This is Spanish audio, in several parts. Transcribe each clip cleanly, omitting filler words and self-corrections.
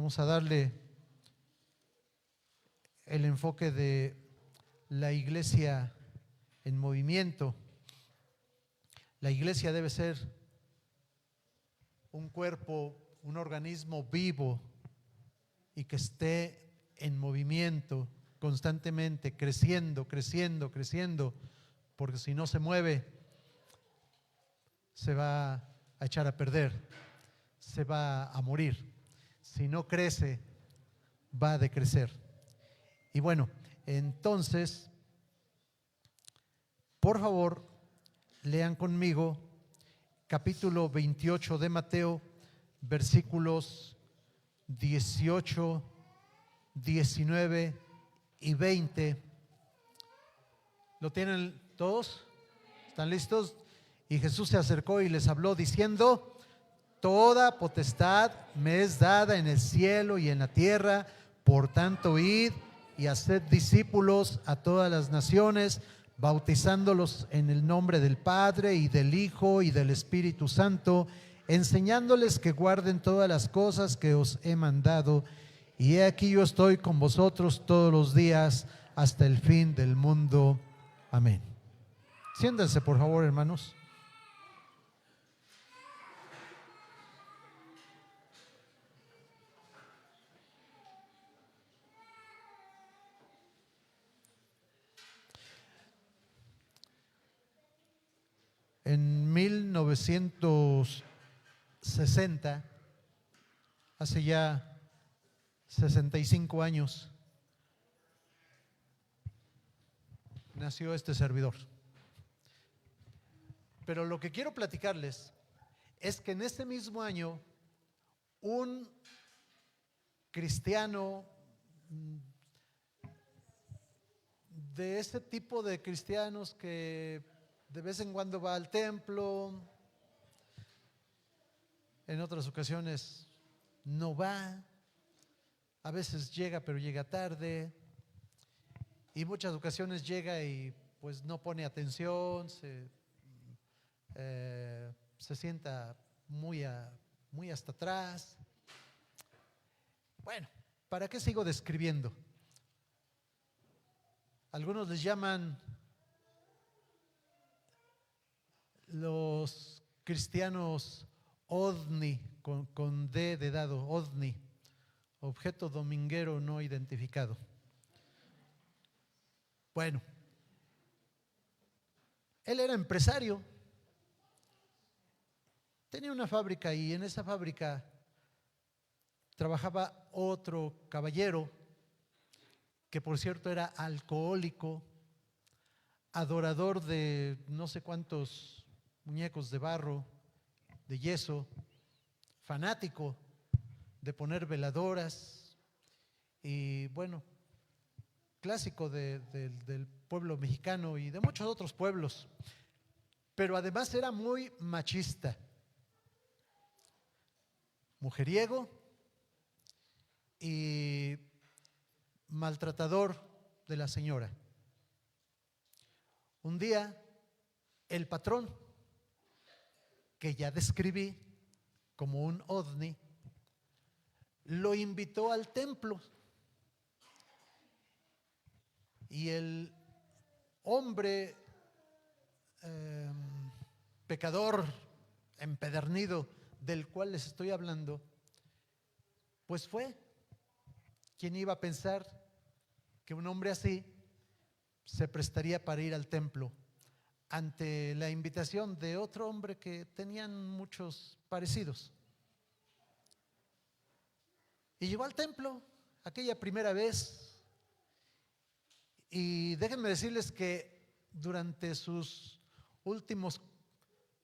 Vamos a darle el enfoque de la iglesia en movimiento. La iglesia debe ser un cuerpo, un organismo vivo y que esté en movimiento constantemente, creciendo, creciendo, creciendo, porque si no se mueve, se va a echar a perder, se va a morir. Si no crece, va a decrecer. Y bueno, entonces, por favor, lean conmigo capítulo 28 de Mateo, versículos 18, 19 y 20. ¿Lo tienen todos? ¿Están listos? Y Jesús se acercó y les habló diciendo: toda potestad me es dada en el cielo y en la tierra, por tanto id y haced discípulos a todas las naciones, bautizándolos en el nombre del Padre y del Hijo y del Espíritu Santo, enseñándoles que guarden todas las cosas que os he mandado. Y he aquí yo estoy con vosotros todos los días hasta el fin del mundo. Amén. Siéntense, por favor, hermanos. En 1960, hace ya 65 años, nació este servidor. Pero lo que quiero platicarles es que en este mismo año, un cristiano, de este tipo de cristianos que de vez en cuando va al templo, en otras ocasiones no va, a veces llega pero llega tarde, y muchas ocasiones llega y pues no pone atención, se sienta muy hasta atrás. Bueno, ¿para qué sigo describiendo? Algunos les llaman los cristianos OVNI, con D de dado, OVNI, objeto dominguero no identificado. Bueno, él era empresario, tenía una fábrica y en esa fábrica trabajaba otro caballero que, por cierto, era alcohólico, adorador de no sé cuántos muñecos de barro, de yeso, fanático de poner veladoras y bueno, clásico del pueblo mexicano y de muchos otros pueblos, pero además era muy machista, mujeriego y maltratador de la señora. Un día, el patrón, que ya describí como un ovni, lo invitó al templo y el hombre pecador, empedernido, del cual les estoy hablando, pues fue. ¿Quién iba a pensar que un hombre así se prestaría para ir al templo ante la invitación de otro hombre que tenían muchos parecidos? Y llegó al templo aquella primera vez, y déjenme decirles que durante sus últimos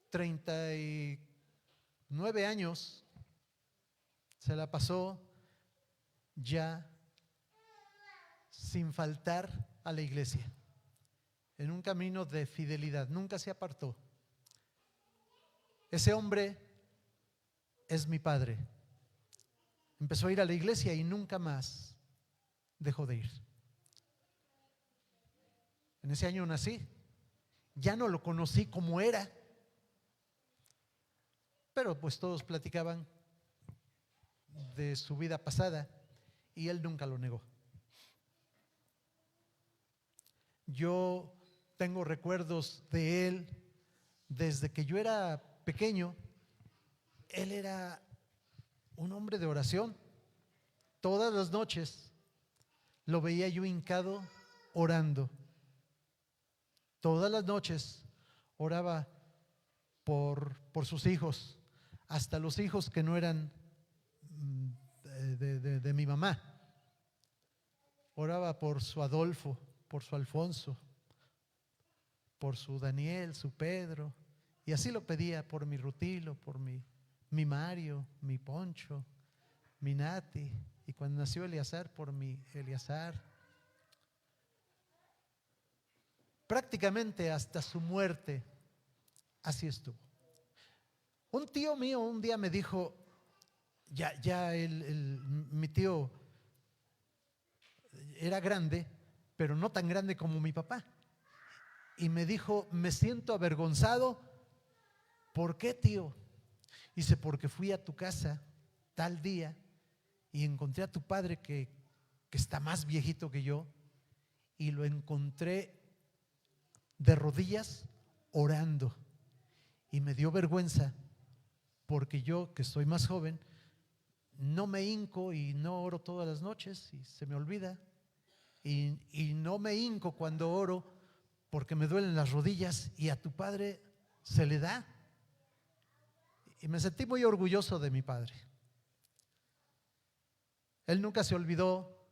39 años se la pasó ya sin faltar a la iglesia, en un camino de fidelidad, nunca se apartó. Ese hombre es mi padre. Empezó a ir a la iglesia y nunca más dejó de ir. En ese año nací, ya no lo conocí como era, pero pues todos platicaban de su vida pasada y él nunca lo negó. Yo tengo recuerdos de él desde que yo era pequeño. Él era un hombre de oración. Todas las noches lo veía yo hincado orando. Todas las noches oraba por sus hijos, hasta los hijos que no eran de mi mamá. Oraba por su Adolfo, por su Alfonso, por su Daniel, su Pedro, y así lo pedía por mi Rutilo, por mi Mario, mi Poncho, mi Nati, y cuando nació Eleazar, por mi Eleazar. Prácticamente hasta su muerte, así estuvo. Un tío mío un día me dijo, mi tío era grande, pero no tan grande como mi papá. Y me dijo, me siento avergonzado. ¿Por qué, tío? Dice, porque fui a tu casa tal día y encontré a tu padre que está más viejito que yo, y lo encontré de rodillas orando. Y me dio vergüenza porque yo, que soy más joven, no me hinco y no oro todas las noches y se me olvida. Y no me hinco cuando oro porque me duelen las rodillas, y a tu padre se le da. Y me sentí muy orgulloso de mi padre. Él nunca se olvidó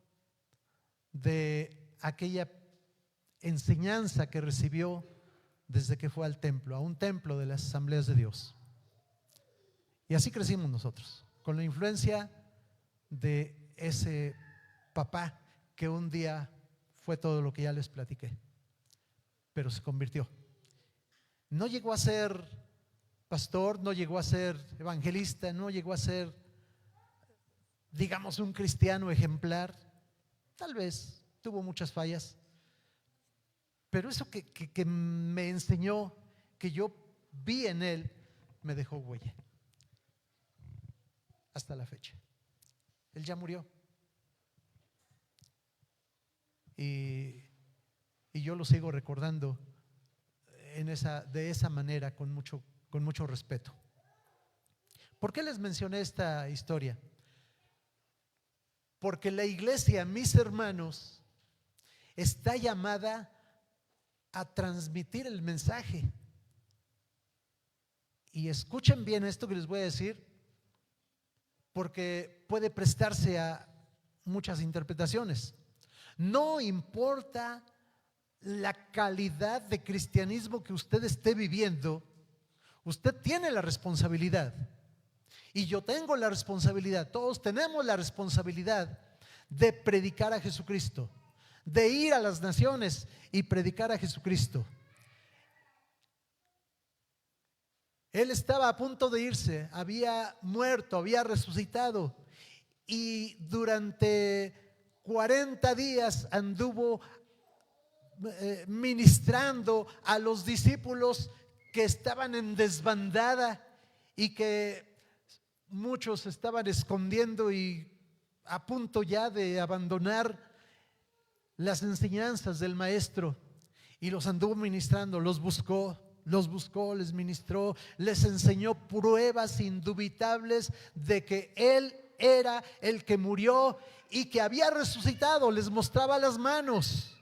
de aquella enseñanza que recibió desde que fue al templo, a un templo de las Asambleas de Dios. Y así crecimos nosotros, con la influencia de ese papá que un día fue todo lo que ya les platiqué, pero se convirtió. No llegó a ser pastor, no llegó a ser evangelista, no llegó a ser, digamos, un cristiano ejemplar. Tal vez tuvo muchas fallas, pero eso que me enseñó, que yo vi en él, me dejó huella hasta la fecha. Él ya murió y yo lo sigo recordando de esa manera, con mucho respeto. ¿Por qué les mencioné esta historia? Porque la iglesia, mis hermanos, está llamada a transmitir el mensaje. Y escuchen bien esto que les voy a decir, porque puede prestarse a muchas interpretaciones. No importa la calidad de cristianismo que usted esté viviendo, usted tiene la responsabilidad, y yo tengo la responsabilidad, todos tenemos la responsabilidad de predicar a Jesucristo, de ir a las naciones y predicar a Jesucristo. Él estaba a punto de irse, había muerto, había resucitado, y durante 40 días anduvo ministrando a los discípulos que estaban en desbandada y que muchos estaban escondiendo y a punto ya de abandonar las enseñanzas del maestro, y los anduvo ministrando, los buscó, les ministró, les enseñó pruebas indubitables de que Él era el que murió y que había resucitado. Les mostraba las manos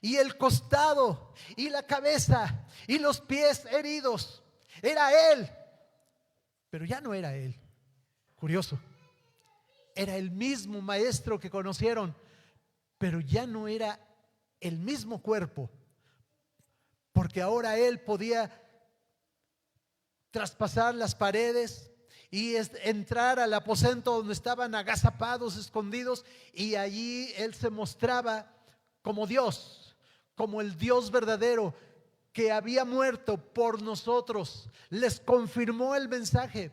y el costado y la cabeza y los pies heridos. Era Él, pero ya no era Él. Curioso, era el mismo maestro que conocieron, pero ya no era el mismo cuerpo, porque ahora Él podía traspasar las paredes y entrar al aposento donde estaban agazapados, escondidos, y allí Él se mostraba como Dios, como el Dios verdadero que había muerto por nosotros. Les confirmó el mensaje.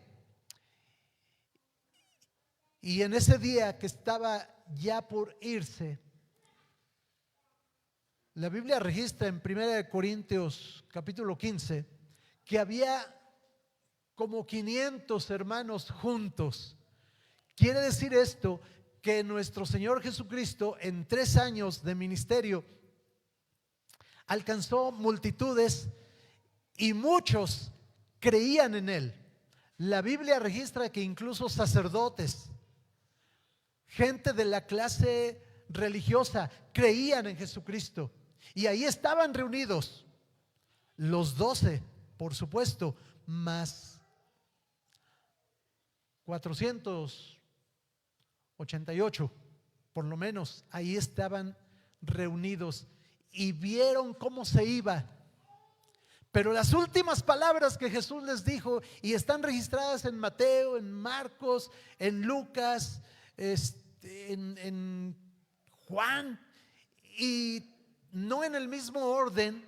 Y en ese día que estaba ya por irse, la Biblia registra en 1 Corintios capítulo 15 que había como 500 hermanos juntos, Quiere decir esto que nuestro Señor Jesucristo en 3 años de ministerio alcanzó multitudes y muchos creían en Él. La Biblia registra que incluso sacerdotes, gente de la clase religiosa, creían en Jesucristo. Y ahí estaban reunidos los 12, por supuesto, más 488, por lo menos, ahí estaban reunidos y vieron cómo se iba. Pero las últimas palabras que Jesús les dijo, y están registradas en Mateo, en Marcos, en Lucas, en Juan, y no en el mismo orden,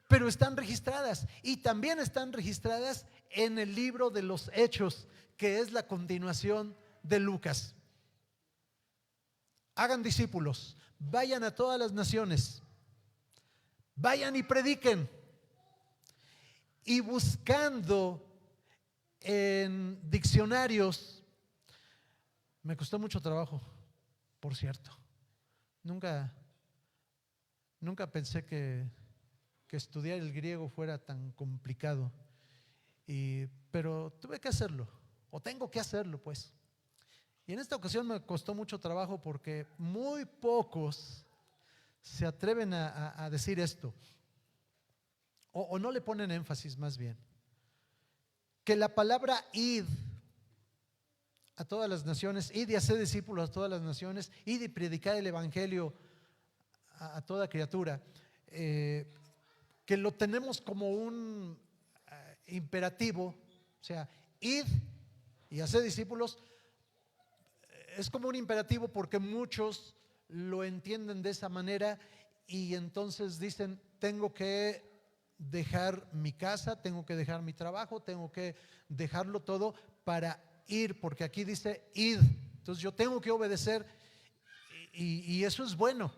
pero están registradas. Y también están registradas en el libro de los Hechos, que es la continuación de Lucas. Hagan discípulos, vayan a todas las naciones, vayan y prediquen. Y buscando en diccionarios, me costó mucho trabajo, por cierto. Nunca pensé que estudiar el griego fuera tan complicado, pero tuve que hacerlo, o tengo que hacerlo pues. Y en esta ocasión me costó mucho trabajo porque muy pocos se atreven a decir esto, o no le ponen énfasis más bien, que la palabra id a todas las naciones, id y hacer discípulos a todas las naciones, id y predicar el evangelio a toda criatura, que lo tenemos como un imperativo, o sea, id y hacer discípulos es como un imperativo porque muchos lo entienden de esa manera y entonces dicen, tengo que dejar mi casa, tengo que dejar mi trabajo, tengo que dejarlo todo para ir, porque aquí dice id, entonces yo tengo que obedecer y eso es bueno,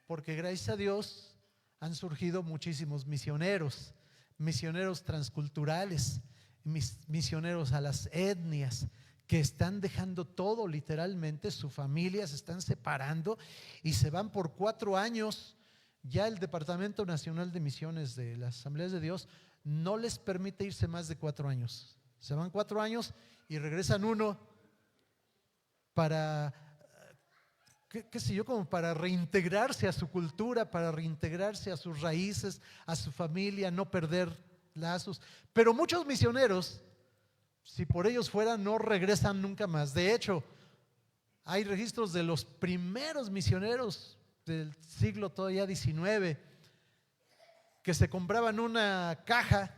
porque gracias a Dios han surgido muchísimos misioneros, misioneros transculturales, misioneros a las etnias, que están dejando todo literalmente, su familia se están separando y se van por 4 años. Ya el Departamento Nacional de Misiones de las Asambleas de Dios no les permite irse más de 4 años. Se van 4 años y regresan 1 para, qué sé yo, como para reintegrarse a su cultura, para reintegrarse a sus raíces, a su familia, no perder lazos. Pero muchos misioneros, si por ellos fuera, no regresan nunca más. De hecho, hay registros de los primeros misioneros del siglo todavía XIX que se compraban una caja,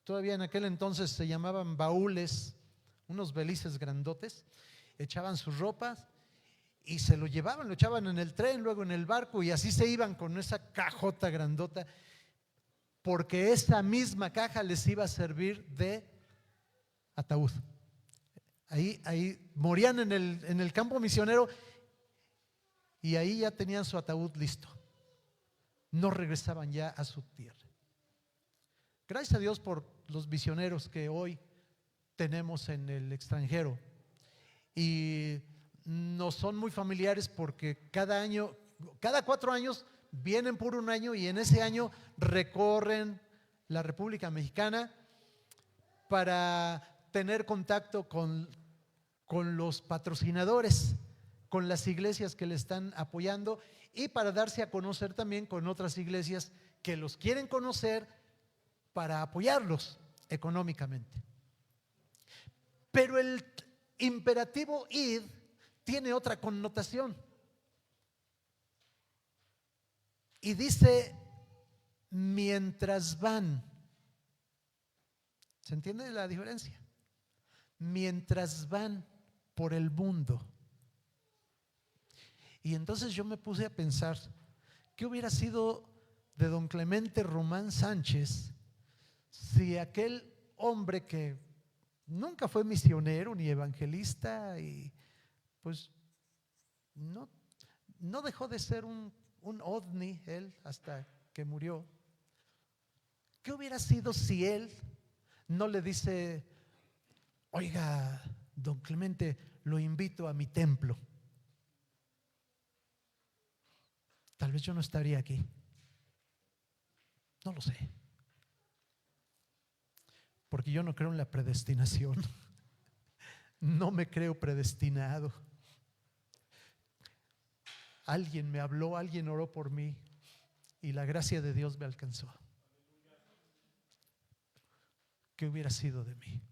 todavía en aquel entonces se llamaban baúles, unos belices grandotes, echaban sus ropas y se lo llevaban, lo echaban en el tren, luego en el barco y así se iban con esa cajota grandota, porque esa misma caja les iba a servir de ataúd. Ahí morían en el campo misionero y ahí ya tenían su ataúd listo. No regresaban ya a su tierra. Gracias a Dios por los misioneros que hoy tenemos en el extranjero y nos son muy familiares porque cada año, cada 4 años vienen por un año y en ese año recorren la República Mexicana para tener contacto con los patrocinadores, con las iglesias que le están apoyando y para darse a conocer también con otras iglesias que los quieren conocer para apoyarlos económicamente. Pero el imperativo id tiene otra connotación y dice mientras van. ¿Se entiende la diferencia? Mientras van por el mundo. Y entonces yo me puse a pensar, ¿qué hubiera sido de don Clemente Román Sánchez si aquel hombre que nunca fue misionero ni evangelista y pues no dejó de ser un ovni él hasta que murió? ¿Qué hubiera sido si él no le dice, oiga, don Clemente, lo invito a mi templo, tal vez yo no estaría aquí. No lo sé, porque yo no creo en la predestinación. No me creo predestinado. Alguien me habló, alguien oró por mí y la gracia de Dios me alcanzó. ¿Qué hubiera sido de mí?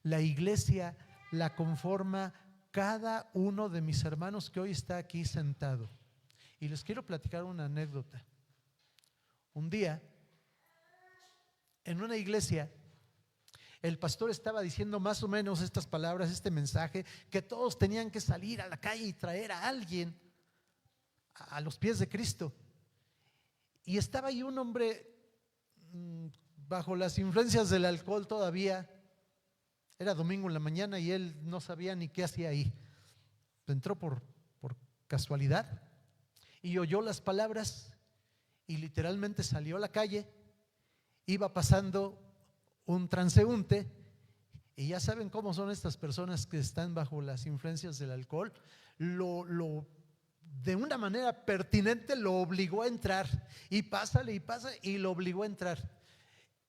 La iglesia la conforma cada uno de mis hermanos que hoy está aquí sentado. Y les quiero platicar una anécdota. Un día, en una iglesia, el pastor estaba diciendo más o menos estas palabras, este mensaje, que todos tenían que salir a la calle y traer a alguien a los pies de Cristo. Y estaba ahí un hombre bajo las influencias del alcohol todavía. Era domingo en la mañana y él no sabía ni qué hacía ahí. Entró por casualidad y oyó las palabras y literalmente salió a la calle. Iba pasando un transeúnte y ya saben cómo son estas personas que están bajo las influencias del alcohol. De una manera pertinente lo obligó a entrar y pásale y pasa y lo obligó a entrar.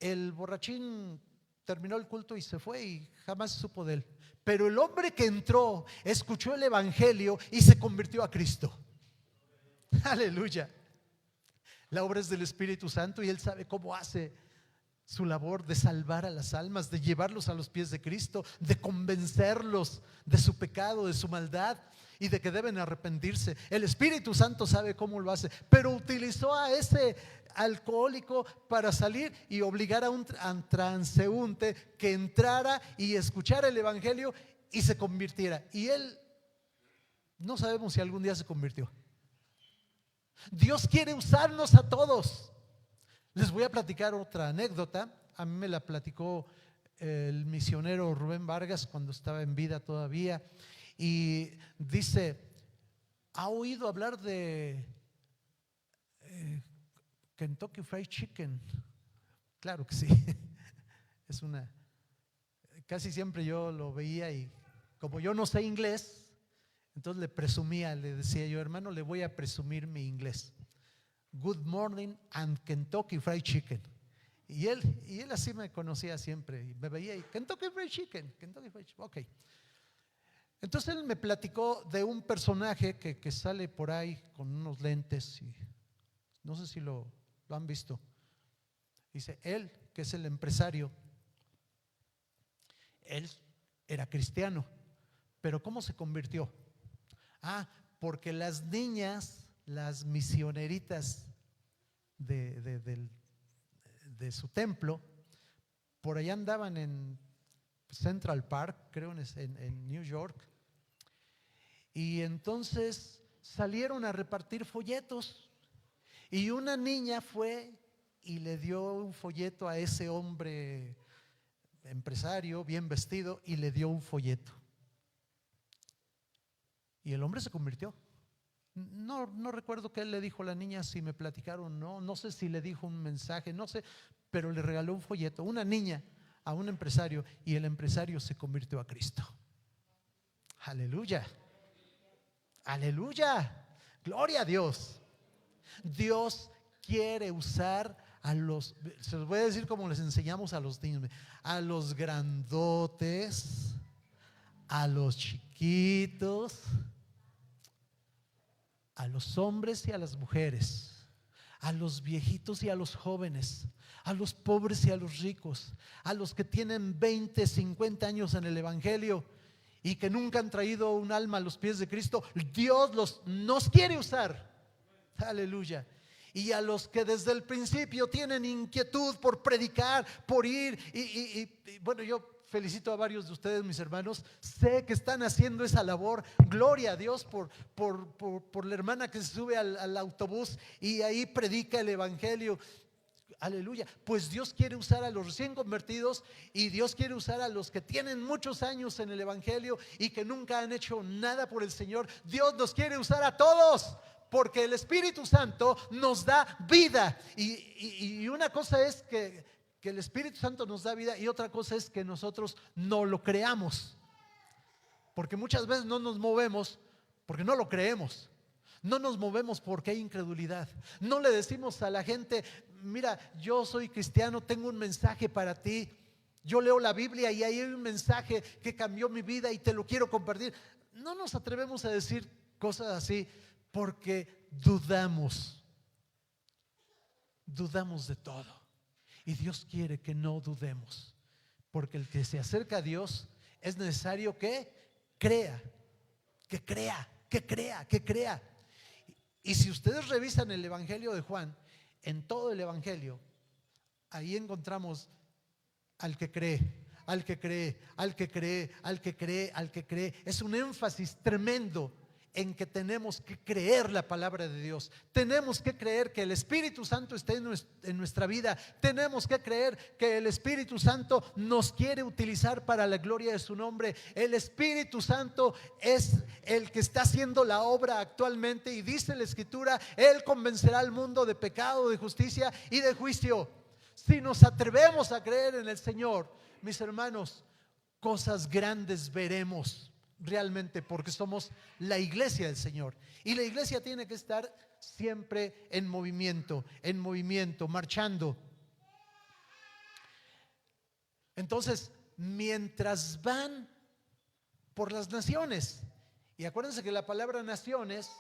El borrachín terminó el culto y se fue y jamás se supo de él. Pero el hombre que entró escuchó el evangelio y se convirtió a Cristo. Aleluya. La obra es del Espíritu Santo y él sabe cómo hace su labor de salvar a las almas, de llevarlos a los pies de Cristo, de convencerlos de su pecado, de su maldad y de que deben arrepentirse. El Espíritu Santo sabe cómo lo hace, pero utilizó a ese alcohólico para salir y obligar a un transeúnte que entrara y escuchara el evangelio y se convirtiera. Y él, no sabemos si algún día se convirtió. Dios quiere usarnos a todos. Les voy a platicar otra anécdota. A mí me la platicó el misionero Rubén Vargas cuando estaba en vida todavía. Y dice: ¿ha oído hablar de Kentucky Fried Chicken? Claro que sí. Es una, casi siempre yo lo veía y como yo no sé inglés, entonces le presumía, le decía yo: hermano, le voy a presumir mi inglés. Good morning and Kentucky Fried Chicken. Y él así me conocía siempre y me veía y Kentucky Fried Chicken, Kentucky Fried Chicken. Ok. Entonces él me platicó de un personaje que sale por ahí con unos lentes y no sé si lo han visto. Dice, él, que es el empresario, él era cristiano, pero ¿cómo se convirtió? Porque las niñas, las misioneritas de su templo, por allá andaban en Central Park, creo en New York, y entonces salieron a repartir folletos y una niña fue y le dio un folleto a ese hombre empresario bien vestido y le dio un folleto y el hombre se convirtió. No recuerdo qué le dijo a la niña, si me platicaron, no sé si le dijo un mensaje, no sé, pero le regaló un folleto, una niña a un empresario y el empresario se convirtió a Cristo. Aleluya, aleluya, gloria a Dios. Dios quiere usar a los, se los voy a decir como les enseñamos a los niños, a los grandotes, a los chiquitos, a los hombres y a las mujeres, a los viejitos y a los jóvenes, a los pobres y a los ricos, a los que tienen 20, 50 años en el evangelio y que nunca han traído un alma a los pies de Cristo. Dios nos quiere usar. Aleluya. Y a los que desde el principio tienen inquietud por predicar, por ir y bueno, yo felicito a varios de ustedes, mis hermanos. Sé que están haciendo esa labor. Gloria a Dios por la hermana que se sube al autobús y ahí predica el evangelio. Aleluya. Pues Dios quiere usar a los recién convertidos y Dios quiere usar a los que tienen muchos años en el evangelio y que nunca han hecho nada por el Señor. Dios nos quiere usar a todos, porque el Espíritu Santo nos da vida. Y una cosa es que que el Espíritu Santo nos da vida, y otra cosa es que nosotros no lo creamos. Porque muchas veces no nos movemos porque no lo creemos. No nos movemos porque hay incredulidad. No le decimos a la gente: mira, yo soy cristiano, tengo un mensaje para ti. Yo leo la Biblia y ahí hay un mensaje que cambió mi vida y te lo quiero compartir. No nos atrevemos a decir cosas así porque dudamos. Dudamos de todo. Y Dios quiere que no dudemos, porque el que se acerca a Dios es necesario que crea, que crea, que crea, que crea. Y si ustedes revisan el Evangelio de Juan, en todo el Evangelio, ahí encontramos al que cree, al que cree, al que cree, al que cree, al que cree. Es un énfasis tremendo en que tenemos que creer la palabra de Dios. Tenemos que creer que el Espíritu Santo esté en nuestra vida. Tenemos que creer que el Espíritu Santo nos quiere utilizar para la gloria de su nombre. El Espíritu Santo es el que está haciendo la obra actualmente, y dice la Escritura: Él convencerá al mundo de pecado, de justicia y de juicio. Si nos atrevemos a creer en el Señor, mis hermanos, cosas grandes veremos realmente, porque somos la iglesia del Señor. Y la iglesia tiene que estar siempre en movimiento, marchando. Entonces, mientras van por las naciones, y acuérdense que la palabra naciones,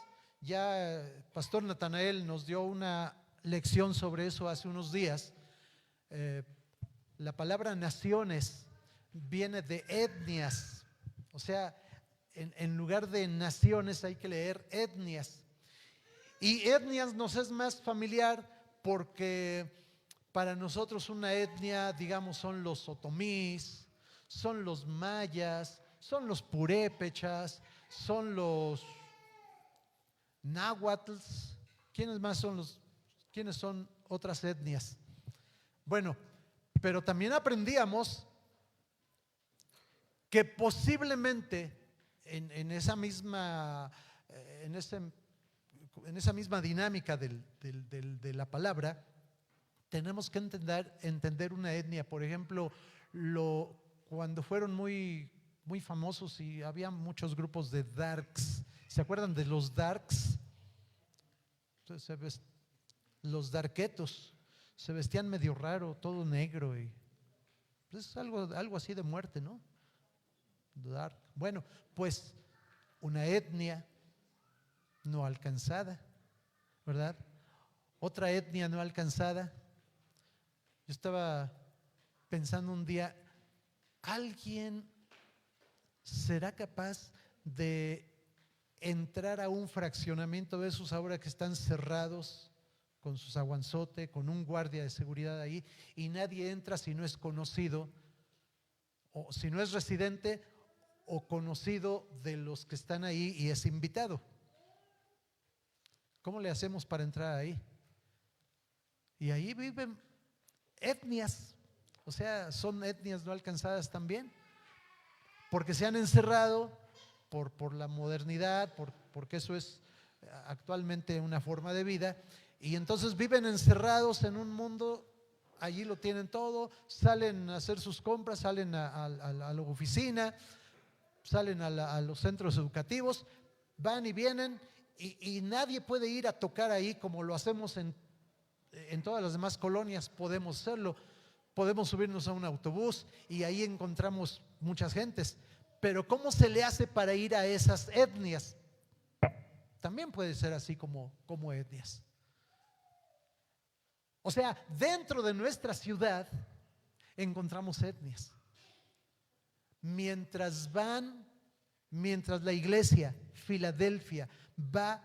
ya Pastor Natanael nos dio una lección sobre eso hace unos días. La palabra naciones viene de etnias, o sea, en lugar de naciones hay que leer etnias. Y etnias nos es más familiar porque para nosotros una etnia, digamos, son los otomís, son los mayas, son los purépechas, son los náhuatls. ¿Quiénes son otras etnias? Bueno, pero también aprendíamos que posiblemente en esa misma dinámica de la palabra, tenemos que entender una etnia. Por ejemplo, cuando fueron muy famosos y había muchos grupos de darks. ¿Se acuerdan de los darks? Entonces, los darketos se vestían medio raro, todo negro, y pues es algo así de muerte, ¿no? Dark. Bueno, pues una etnia no alcanzada, ¿verdad? Otra etnia no alcanzada. Yo estaba pensando un día: ¿alguien será capaz de entrar a un fraccionamiento de esos ahora que están cerrados, con su zaguanzote, con un guardia de seguridad ahí, y nadie entra si no es conocido, o si no es residente o conocido de los que están ahí y es invitado? ¿Cómo le hacemos para entrar ahí? Y ahí viven etnias, o sea, son etnias no alcanzadas también, porque se han encerrado por la modernidad, porque eso es actualmente una forma de vida, y entonces viven encerrados en un mundo. Allí lo tienen todo, salen a hacer sus compras, salen a la oficina, salen a los centros educativos, van y vienen, y nadie puede ir a tocar ahí como lo hacemos en todas las demás colonias. Podemos hacerlo, podemos subirnos a un autobús y ahí encontramos muchas gentes, pero ¿cómo se le hace para ir a esas etnias? También puede ser así como etnias. O sea, dentro de nuestra ciudad encontramos etnias. Mientras la iglesia Filadelfia va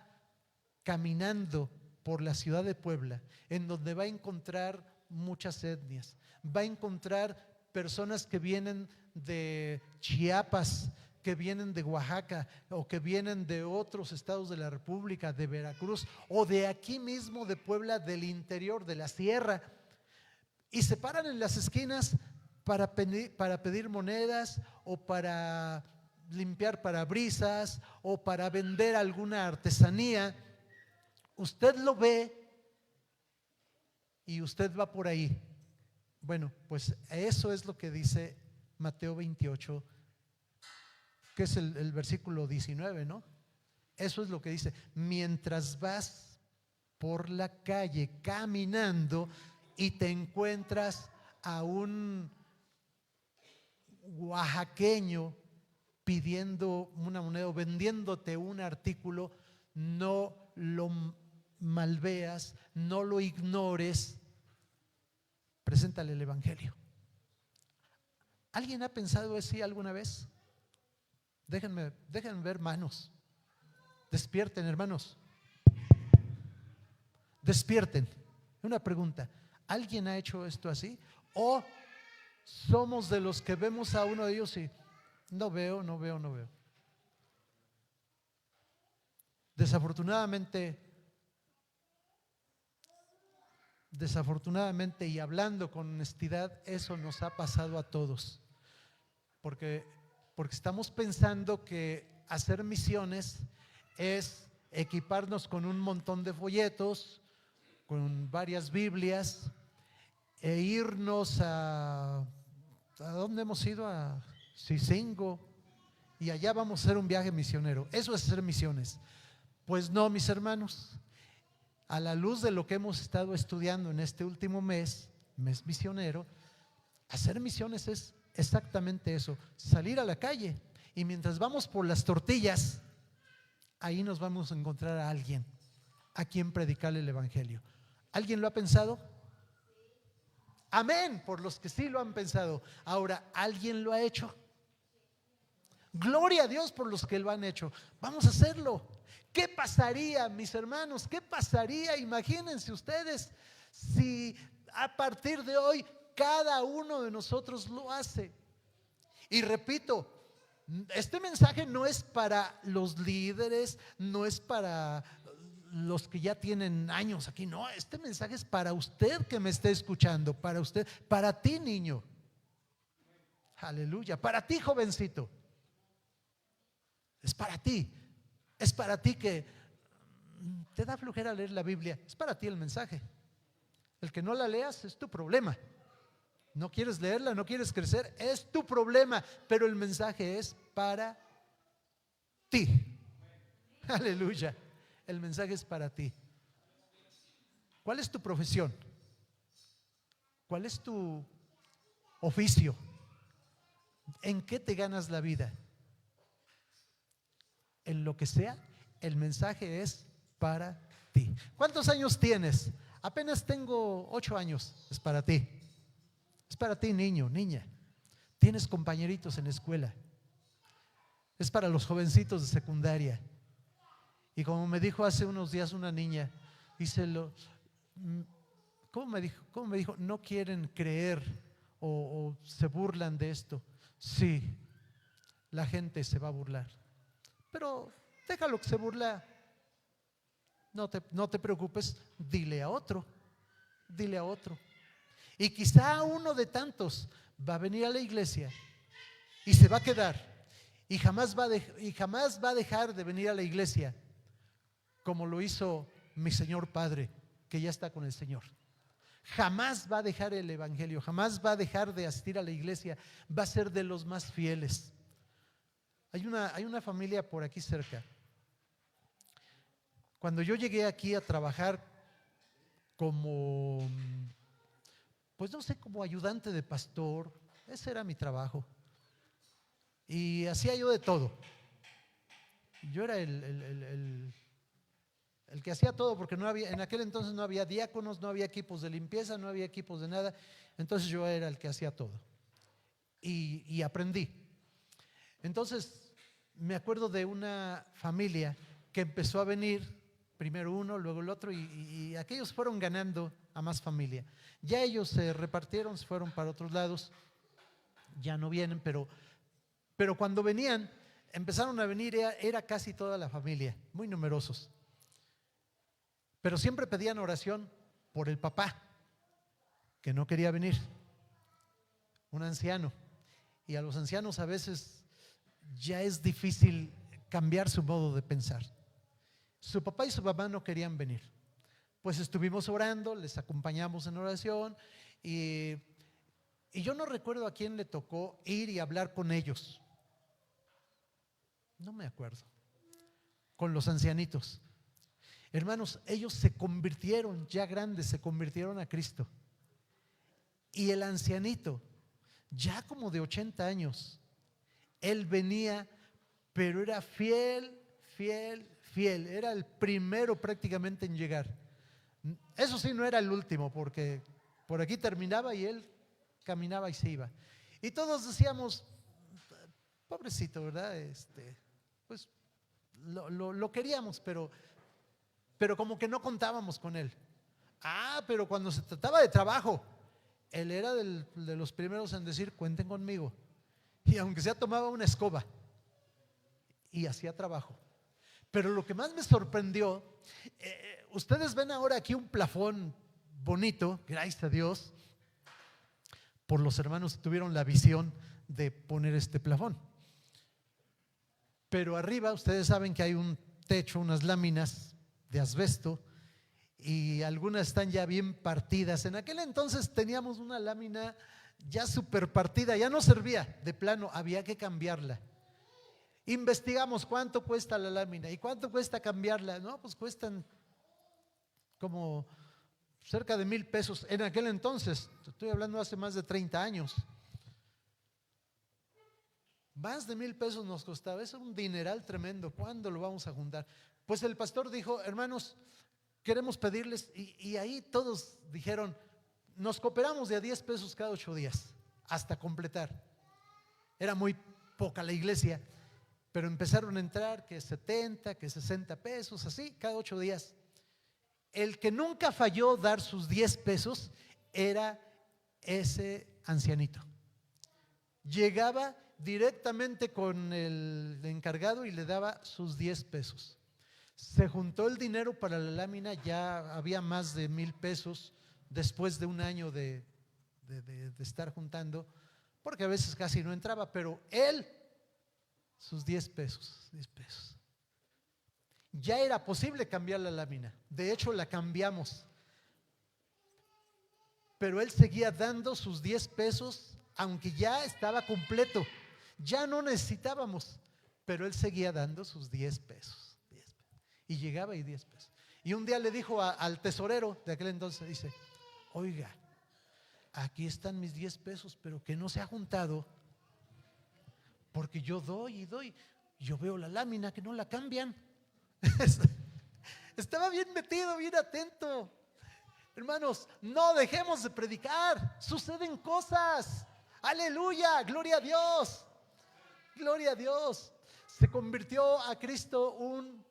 caminando por la ciudad de Puebla, en donde va a encontrar muchas etnias, va a encontrar personas que vienen de Chiapas, que vienen de Oaxaca, o que vienen de otros estados de la República, de Veracruz, o de aquí mismo de Puebla, del interior, de la sierra, y se paran en las esquinas para pedir monedas, o para limpiar parabrisas, o para vender alguna artesanía. Usted lo ve y usted va por ahí Bueno, pues eso es lo que dice Mateo 28, que es el versículo 19, ¿no? Eso es lo que dice: mientras vas por la calle caminando y te encuentras a un oaxaqueño pidiendo una moneda o vendiéndote un artículo, no lo malveas, no lo ignores, preséntale el evangelio. ¿Alguien ha pensado así alguna vez? Déjenme ver manos. Despierten, hermanos. Despierten. Una pregunta: ¿alguien ha hecho esto así? ¿O somos de los que vemos a uno de ellos y no veo? Desafortunadamente, y hablando con honestidad, eso nos ha pasado a todos, porque estamos pensando que hacer misiones es equiparnos con un montón de folletos, con varias Biblias, e irnos ¿a dónde hemos ido? A Cicingo, y allá vamos a hacer un viaje misionero. Eso es hacer misiones. Pues no, mis hermanos. A la luz de lo que hemos estado estudiando en este último mes misionero, hacer misiones es exactamente eso: salir a la calle, y mientras vamos por las tortillas, ahí nos vamos a encontrar a alguien a quien predicarle el evangelio. ¿Alguien lo ha pensado? Amén, por los que sí lo han pensado. Ahora, ¿alguien lo ha hecho? Gloria a Dios por los que lo han hecho. Vamos a hacerlo. ¿Qué pasaría, mis hermanos? ¿Qué pasaría? Imagínense ustedes si a partir de hoy cada uno de nosotros lo hace. Y repito, este mensaje no es para los líderes, no es para los que ya tienen años aquí, no, este mensaje es para usted que me esté escuchando, para usted, para ti, niño. Aleluya, para ti, jovencito. Es para ti. Es para ti que te da flojera leer la Biblia. Es para ti el mensaje. El que no la leas es tu problema. No quieres leerla, no quieres crecer, es tu problema. Pero el mensaje es para ti. Aleluya. El mensaje es para ti. ¿Cuál es tu profesión? ¿Cuál es tu oficio? ¿En qué te ganas la vida? En lo que sea, el mensaje es para ti. ¿Cuántos años tienes? Apenas tengo 8 años. Es para ti. Es para ti, niño, niña. Tienes compañeritos en la escuela. Es para los jovencitos de secundaria. Y como me dijo hace unos días una niña, ¿cómo me dijo? No quieren creer o se burlan de esto. Sí, la gente se va a burlar, pero déjalo que se burla. No te preocupes, dile a otro. Y quizá uno de tantos va a venir a la iglesia y se va a quedar y jamás va a dejar de venir a la iglesia, como lo hizo mi Señor Padre, que ya está con el Señor. Jamás va a dejar el evangelio, jamás va a dejar de asistir a la iglesia, va a ser de los más fieles. Hay una familia por aquí cerca. Cuando yo llegué aquí a trabajar como, pues no sé, como ayudante de pastor, ese era mi trabajo. Y hacía yo de todo. Yo era el que hacía todo, porque no había, en aquel entonces no había diáconos, no había equipos de limpieza, no había equipos de nada. Entonces yo era el que hacía todo. Y aprendí. Entonces me acuerdo de una familia que empezó a venir, primero uno, luego el otro, y aquellos fueron ganando a más familia. Ya ellos se repartieron, se fueron para otros lados, ya no vienen, pero cuando venían, empezaron a venir, era casi toda la familia, muy numerosos. Pero siempre pedían oración por el papá, que no quería venir, un anciano. Y a los ancianos a veces ya es difícil cambiar su modo de pensar. Su papá y su mamá no querían venir. Pues estuvimos orando, les acompañamos en oración y Y yo no recuerdo a quién le tocó ir y hablar con ellos. No me acuerdo. Con los ancianitos. Hermanos, ellos se convirtieron, ya grandes, se convirtieron a Cristo. Y el ancianito, ya como de 80 años, él venía, pero era fiel, fiel, fiel. Era el primero prácticamente en llegar. Eso sí, no era el último, porque por aquí terminaba y él caminaba y se iba. Y todos decíamos, pobrecito, ¿verdad? Pues lo queríamos, pero como que no contábamos con él. Pero cuando se trataba de trabajo, él era de los primeros en decir, cuenten conmigo. Y aunque sea, tomaba una escoba y hacía trabajo. Pero lo que más me sorprendió, ustedes ven ahora aquí un plafón bonito, gracias a Dios, por los hermanos que tuvieron la visión de poner este plafón. Pero arriba ustedes saben que hay un techo, unas láminas de asbesto, y algunas están ya bien partidas. En aquel entonces teníamos una lámina ya súper partida, ya no servía, de plano, había que cambiarla. Investigamos cuánto cuesta la lámina y cuánto cuesta cambiarla. No, pues cuestan como cerca de 1,000 pesos en aquel entonces. Estoy hablando hace más de 30 años. Más de 1,000 pesos nos costaba. Es un dineral tremendo. ¿Cuándo lo vamos a juntar? Pues el pastor dijo, hermanos, queremos pedirles, y ahí todos dijeron, nos cooperamos de a 10 pesos cada 8 días hasta completar. Era muy poca la iglesia, pero empezaron a entrar que 70, que 60 pesos, así cada 8 días. El que nunca falló dar sus 10 pesos era ese ancianito. Llegaba directamente con el encargado y le daba sus 10 pesos. Se juntó el dinero para la lámina, ya había más de 1,000 pesos después de un año de estar juntando, porque a veces casi no entraba, pero él, sus 10 pesos, 10 pesos. Ya era posible cambiar la lámina, de hecho la cambiamos, pero él seguía dando sus 10 pesos, aunque ya estaba completo, ya no necesitábamos, pero él seguía dando sus 10 pesos, 10 pesos. Y llegaba y 10 pesos. Y un día le dijo al tesorero de aquel entonces, dice, oiga, aquí están mis 10 pesos, pero que no se ha juntado, porque yo doy y doy, yo veo la lámina que no la cambian. Estaba bien metido, bien atento. Hermanos, no dejemos de predicar, suceden cosas. Aleluya, gloria a Dios, gloria a Dios. Se convirtió a Cristo un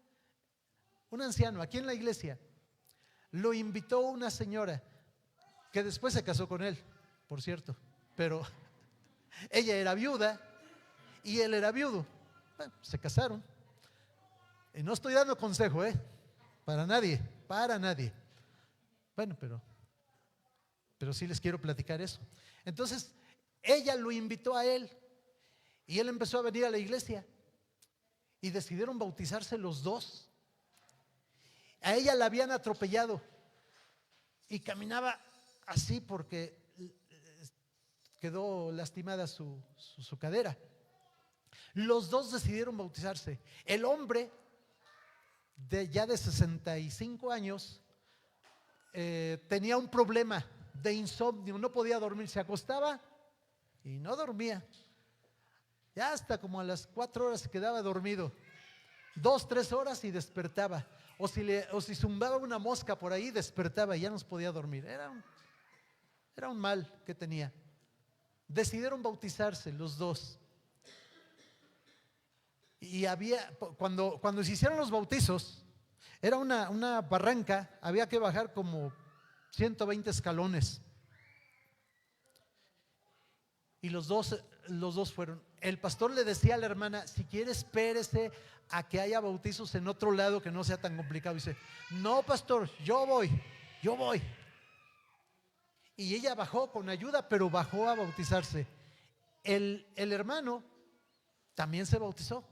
anciano aquí en la iglesia. Lo invitó una señora que después se casó con él, por cierto, pero ella era viuda y él era viudo. Bueno, se casaron. Y no estoy dando consejo, para nadie, para nadie. Bueno, pero sí les quiero platicar eso. Entonces, ella lo invitó a él y él empezó a venir a la iglesia y decidieron bautizarse los dos. A ella la habían atropellado y caminaba así porque quedó lastimada su cadera. Los dos decidieron bautizarse. El hombre ya de 65 años tenía un problema de insomnio, no podía dormir, se acostaba y no dormía. Ya hasta como a las 4 horas se quedaba dormido, 2, 3 horas y despertaba. O si zumbaba una mosca por ahí, despertaba y ya no podía dormir. Era un mal que tenía. Decidieron bautizarse los dos. Y cuando se hicieron los bautizos, era una barranca, había que bajar como 120 escalones. Y los dos fueron. El pastor le decía a la hermana, si quiere espérese a que haya bautizos en otro lado que no sea tan complicado. Dice, no pastor, yo voy. Y ella bajó con ayuda, pero bajó a bautizarse. El hermano también se bautizó.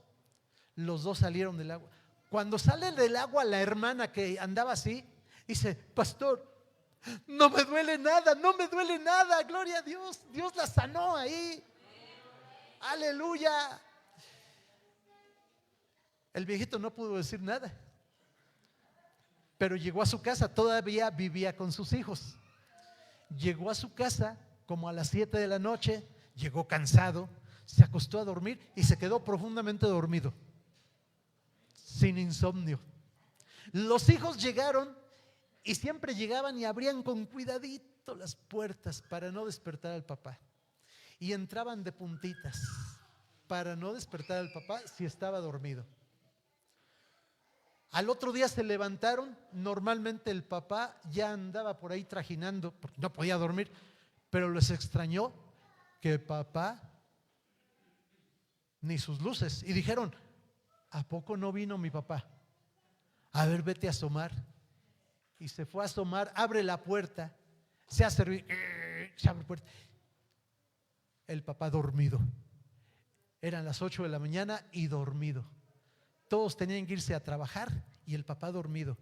Los dos salieron del agua. Cuando sale del agua la hermana que andaba así, dice, pastor, No me duele nada, no me duele nada, gloria a Dios. Dios la sanó ahí. Aleluya. El viejito no pudo decir nada, pero llegó a su casa, todavía vivía con sus hijos. Llegó a su casa como a las 7 de la noche, llegó cansado, se acostó a dormir y se quedó profundamente dormido, sin insomnio. Los hijos llegaron y siempre llegaban y abrían con cuidadito las puertas para no despertar al papá. Y entraban de puntitas para no despertar al papá si estaba dormido. Al otro día se levantaron, normalmente el papá ya andaba por ahí trajinando porque no podía dormir, pero les extrañó que papá ni sus luces. Y dijeron: ¿a poco no vino mi papá? A ver, vete a asomar. Y se fue a asomar, abre la puerta, se hace ruido, se abre la puerta. El papá dormido. Eran las 8 de la mañana y dormido. Todos tenían que irse a trabajar y el papá dormido.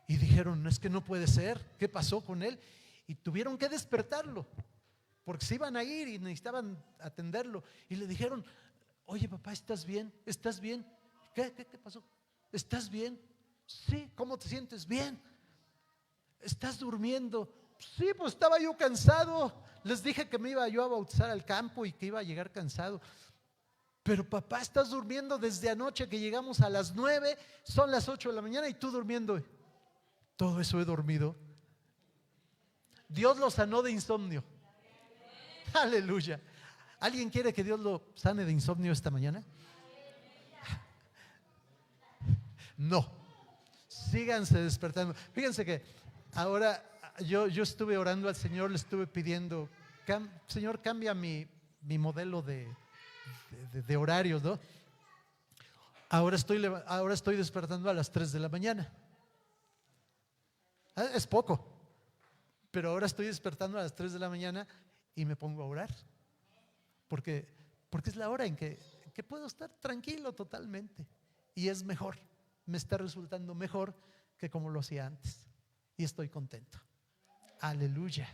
Y dijeron: no, es que no puede ser, ¿qué pasó con él? Y tuvieron que despertarlo, porque se iban a ir y necesitaban atenderlo. Y le dijeron: oye papá, ¿estás bien? ¿Estás bien? ¿Qué pasó? ¿Estás bien? Sí, ¿cómo te sientes? Bien. ¿Estás durmiendo? Sí, pues estaba yo cansado. Les dije que me iba yo a bautizar al campo y que iba a llegar cansado. Pero papá, estás durmiendo desde anoche que llegamos a las 9, son las 8 de la mañana y tú durmiendo. Todo eso he dormido. Dios lo sanó de insomnio. Aleluya. ¿Alguien quiere que Dios lo sane de insomnio esta mañana? No. Síganse despertando. Fíjense que ahora yo estuve orando al Señor, le estuve pidiendo: Señor, cambia mi modelo de horarios, ¿no? Ahora estoy despertando a las 3 de la mañana. Es poco, pero ahora estoy despertando a las 3 de la mañana y me pongo a orar. Porque es la hora en que puedo estar tranquilo totalmente. Y es mejor, me está resultando mejor que como lo hacía antes. Y estoy contento. Aleluya.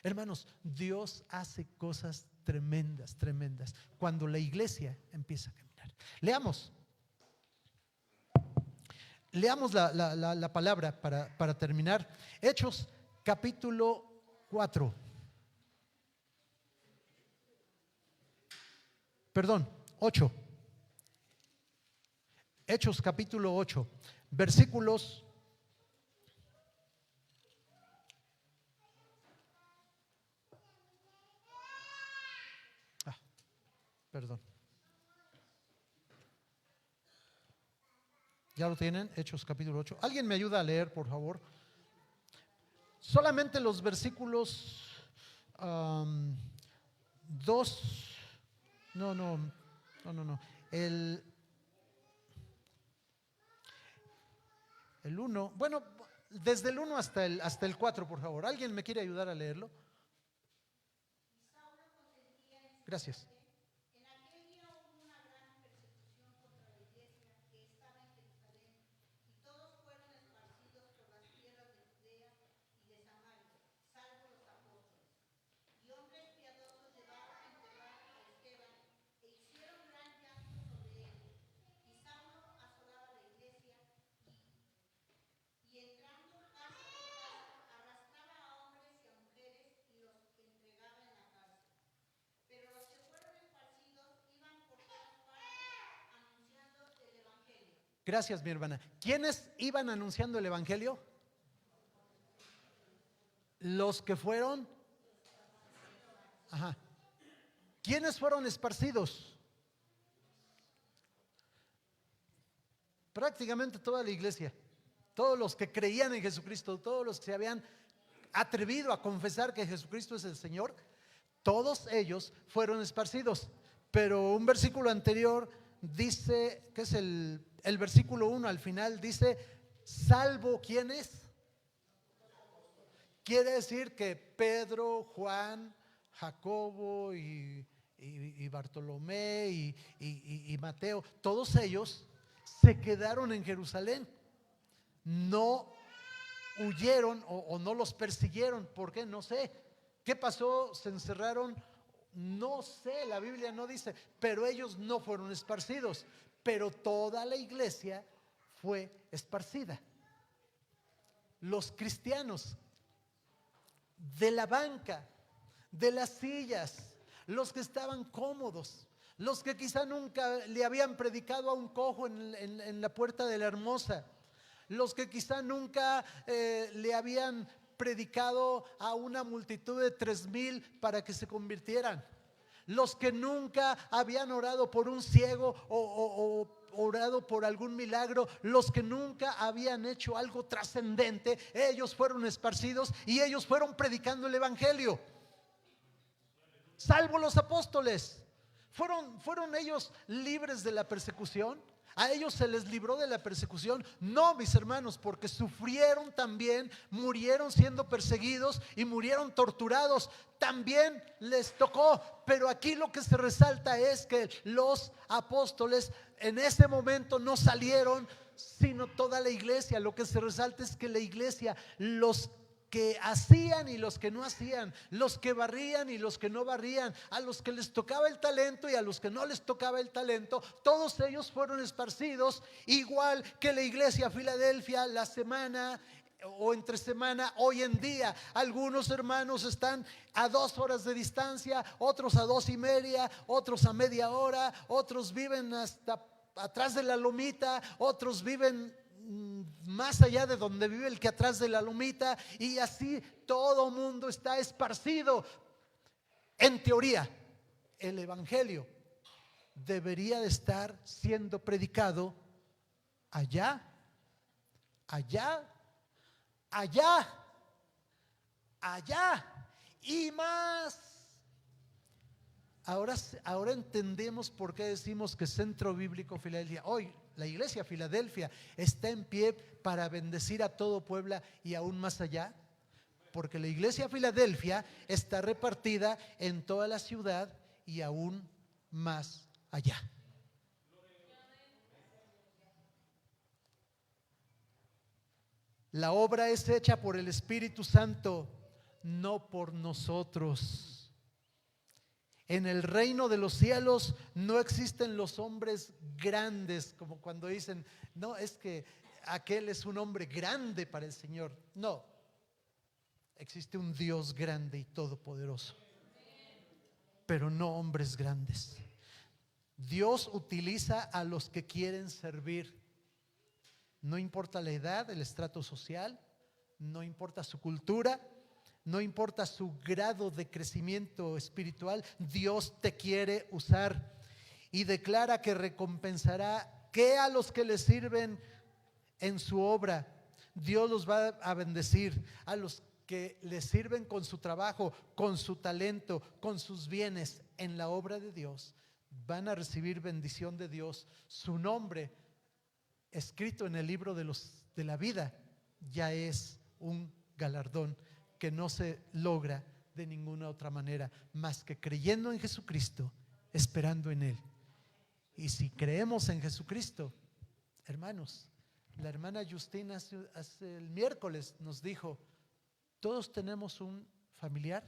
Hermanos, Dios hace cosas tremendas, tremendas cuando la iglesia empieza a caminar. Leamos la palabra para terminar. Hechos capítulo 4. Perdón, 8. Hechos capítulo 8, versículos perdón. ¿Ya lo tienen? Hechos capítulo 8. ¿Alguien me ayuda a leer, por favor? Solamente los versículos 2. No. El 1. Bueno, desde el 1 hasta el 4, por favor. ¿Alguien me quiere ayudar a leerlo? Gracias. Gracias, mi hermana. ¿Quiénes iban anunciando el evangelio? Los que fueron. Ajá. ¿Quiénes fueron esparcidos? Prácticamente toda la iglesia. Todos los que creían en Jesucristo, todos los que se habían atrevido a confesar que Jesucristo es el Señor, todos ellos fueron esparcidos. Pero un versículo anterior dice, que es el versículo 1 al final, dice: salvo ¿quiénes? Quiere decir que Pedro, Juan, Jacobo y Bartolomé y Mateo, todos ellos se quedaron en Jerusalén. No huyeron o no los persiguieron. ¿Por qué? No sé. ¿Qué pasó? ¿Se encerraron? No sé, la Biblia no dice, pero ellos no fueron esparcidos, pero toda la iglesia fue esparcida. Los cristianos de la banca, de las sillas, los que estaban cómodos, los que quizá nunca le habían predicado a un cojo en la puerta de la Hermosa, los que quizá nunca le habían predicado a una multitud de 3,000 para que se convirtieran, los que nunca habían orado por un ciego o orado por algún milagro, los que nunca habían hecho algo trascendente, ellos fueron esparcidos y ellos fueron predicando el evangelio. Salvo los apóstoles, ¿fueron ellos libres de la persecución? ¿A ellos se les libró de la persecución? No, mis hermanos, porque sufrieron también, murieron siendo perseguidos y murieron torturados. También les tocó, pero aquí lo que se resalta es que los apóstoles en ese momento no salieron, sino toda la iglesia. Lo que se resalta es que la iglesia, los que hacían y los que no hacían, los que barrían y los que no barrían, a los que les tocaba el talento y a los que no les tocaba el talento, todos ellos fueron esparcidos, igual que la iglesia Filadelfia la semana o entre semana. Hoy en día algunos hermanos están a 2 horas de distancia, otros a 2:30, otros a media hora, otros viven hasta atrás de la lomita, otros viven más allá de donde vive el que atrás de la lomita, y así todo mundo está esparcido. En teoría, el evangelio debería de estar siendo predicado allá, allá, allá, allá y más. Ahora entendemos por qué decimos que Centro Bíblico Filadelfia, hoy la iglesia Filadelfia está en pie para bendecir a todo Puebla y aún más allá, porque la iglesia Filadelfia está repartida en toda la ciudad y aún más allá. La obra es hecha por el Espíritu Santo, no por nosotros. En el reino de los cielos no existen los hombres grandes, como cuando dicen, no, es que aquel es un hombre grande para el Señor. No, existe un Dios grande y todopoderoso, pero no hombres grandes. Dios utiliza a los que quieren servir. No importa la edad, el estrato social, no importa su cultura, no importa su grado de crecimiento espiritual, Dios te quiere usar y declara que recompensará que a los que le sirven en su obra. Dios los va a bendecir, a los que le sirven con su trabajo, con su talento, con sus bienes en la obra de Dios, van a recibir bendición de Dios. Su nombre escrito en el libro de la vida ya es un galardón que no se logra de ninguna otra manera más que creyendo en Jesucristo, esperando en Él. Y si creemos en Jesucristo, hermanos, la hermana Justina hace el miércoles nos dijo, todos tenemos un familiar,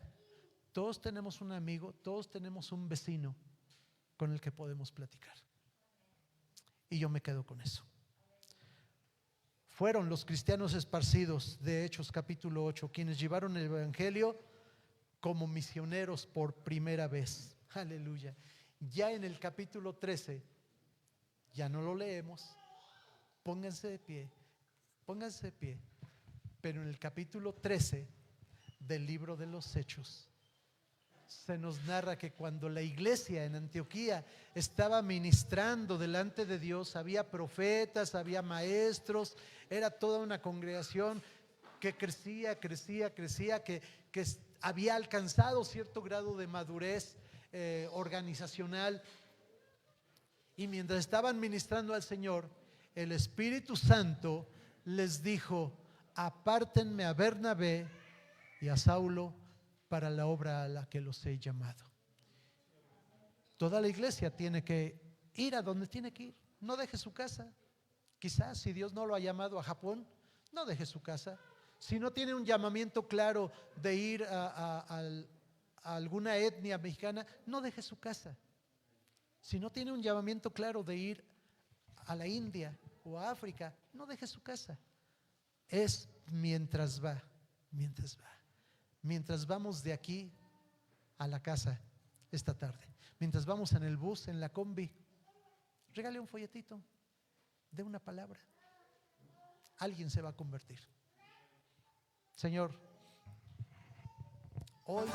todos tenemos un amigo, todos tenemos un vecino con el que podemos platicar. Y yo me quedo con eso. Fueron los cristianos esparcidos de Hechos capítulo 8 quienes llevaron el evangelio como misioneros por primera vez. Aleluya. Ya en el capítulo 13, ya no lo leemos, pónganse de pie, pero en el capítulo 13 del libro de los Hechos se nos narra que cuando la iglesia en Antioquía estaba ministrando delante de Dios, había profetas, había maestros, era toda una congregación que crecía, que había alcanzado cierto grado de madurez organizacional. Y mientras estaban ministrando al Señor, el Espíritu Santo les dijo: apártenme a Bernabé y a Saulo para la obra a la que los he llamado. Toda la iglesia tiene que ir a donde tiene que ir. No deje su casa. Quizás si Dios no lo ha llamado a Japón, no deje su casa. Si no tiene un llamamiento claro de ir a alguna etnia mexicana, no deje su casa. Si no tiene un llamamiento claro de ir a la India o a África, no deje su casa. Es mientras va, mientras vamos de aquí a la casa esta tarde, mientras vamos en el bus, en la combi, regale un folletito, dé una palabra. Alguien se va a convertir. Señor, hoy